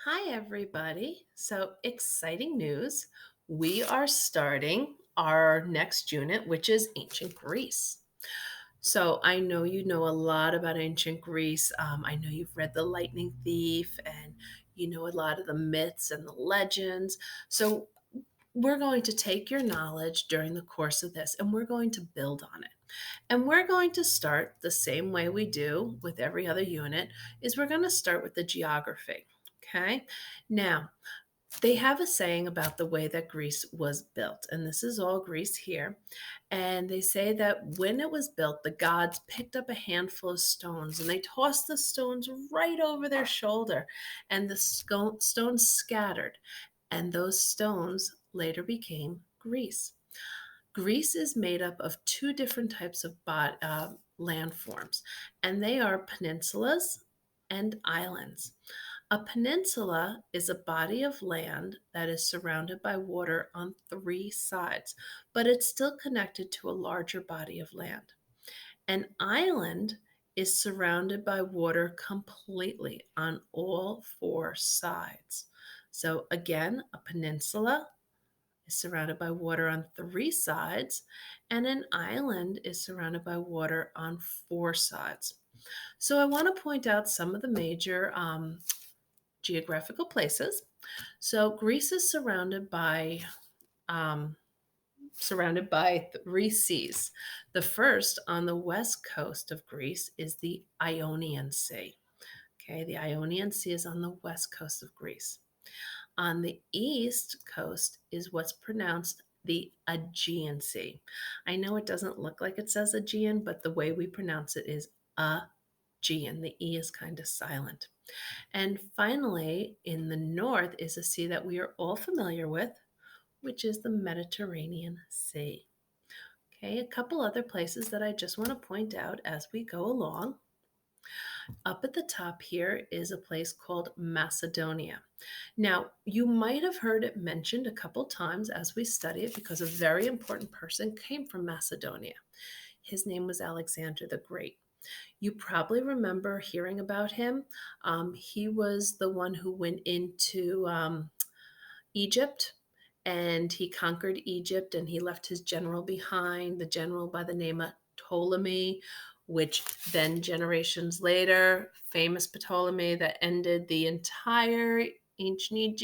Hi, everybody. So, exciting news. We are starting our next unit, which is ancient Greece. So, I know you know a lot about ancient Greece. I know you've read The Lightning Thief and you know a lot of the myths and the legends. So, we're going to take your knowledge during the course of this and we're going to build on it. And we're going to start the same way we do with every other unit is we're going to start with the geography. Okay? Now, they have a saying about the way that Greece was built, and this is all Greece here. And they say that when it was built, the gods picked up a handful of stones and they tossed the stones right over their shoulder, and the stones scattered, and those stones later became Greece. Greece is made up of two different types of landforms, and they are peninsulas and islands. A peninsula is a body of land that is surrounded by water on three sides, but it's still connected to a larger body of land. An island is surrounded by water completely on all four sides. So, again, a peninsula is surrounded by water on three sides, and an island is surrounded by water on four sides. So, I want to point out some of the major geographical places. So, Greece is um, surrounded by three seas. The first on the west coast of Greece is the Ionian Sea. Okay, the Ionian Sea is on the west coast of Greece. On the east coast is what's pronounced the Aegean Sea. I know it doesn't look like it says Aegean, but the way we pronounce it is Aegean. The E is kind of silent. And finally, in the north is a sea that we are all familiar with, which is the Mediterranean Sea. Okay, a couple other places that I just want to point out as we go along. Up at the top here is a place called Macedonia. Now, you might have heard it mentioned a couple times as we study it because a very important person came from Macedonia. His name was Alexander the Great. You probably remember hearing about him. He was the one who went into Egypt and he conquered Egypt and he left his general behind, the general by the name of Ptolemy, which then generations later, famous Ptolemy that ended the entire ancient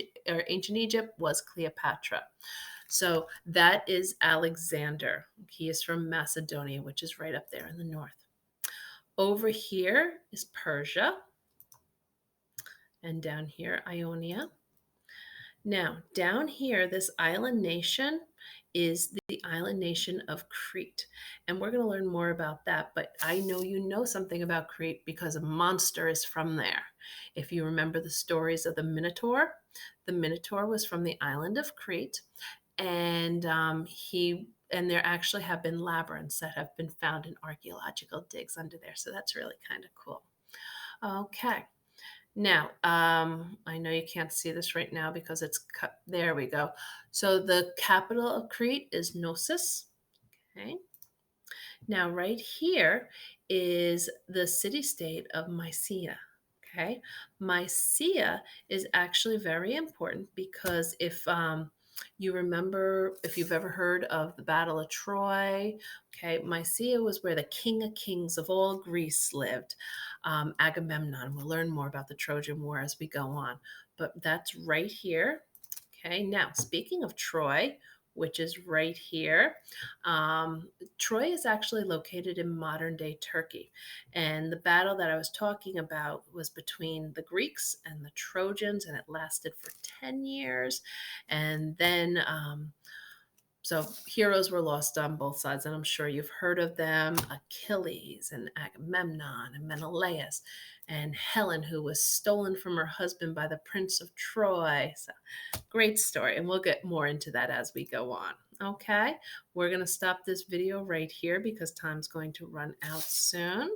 Egypt was Cleopatra. So that is Alexander. He is from Macedonia, which is right up there in the north. Over here is Persia, and down here, Ionia. Now, down here, this island nation is the island nation of Crete. And we're going to learn more about that. But I know you know something about Crete because a monster is from there. If you remember the stories of the Minotaur was from the island of Crete. And there actually have been labyrinths that have been found in archaeological digs under there. So that's really kind of cool. Okay. Now, I know you can't see this right now because it's cut. There we go. So the capital of Crete is Knossos. Okay. Now, right here is the city state of Mysia. Okay. Mysia is actually very important because if you remember, if you've ever heard of the Battle of Troy, okay, Mysia was where the king of kings of all Greece lived, Agamemnon. We'll learn more about the Trojan War as we go on, but that's right here. Okay, now speaking of Troy, which is right here. Troy is actually located in modern day Turkey. And the battle that I was talking about was between the Greeks and the Trojans, and it lasted for 10 years. And then so heroes were lost on both sides, and I'm sure you've heard of them: Achilles and Agamemnon and Menelaus, and Helen, who was stolen from her husband by the Prince of Troy. So great story, and we'll get more into that as we go on. Okay, we're going to stop this video right here because time's going to run out soon.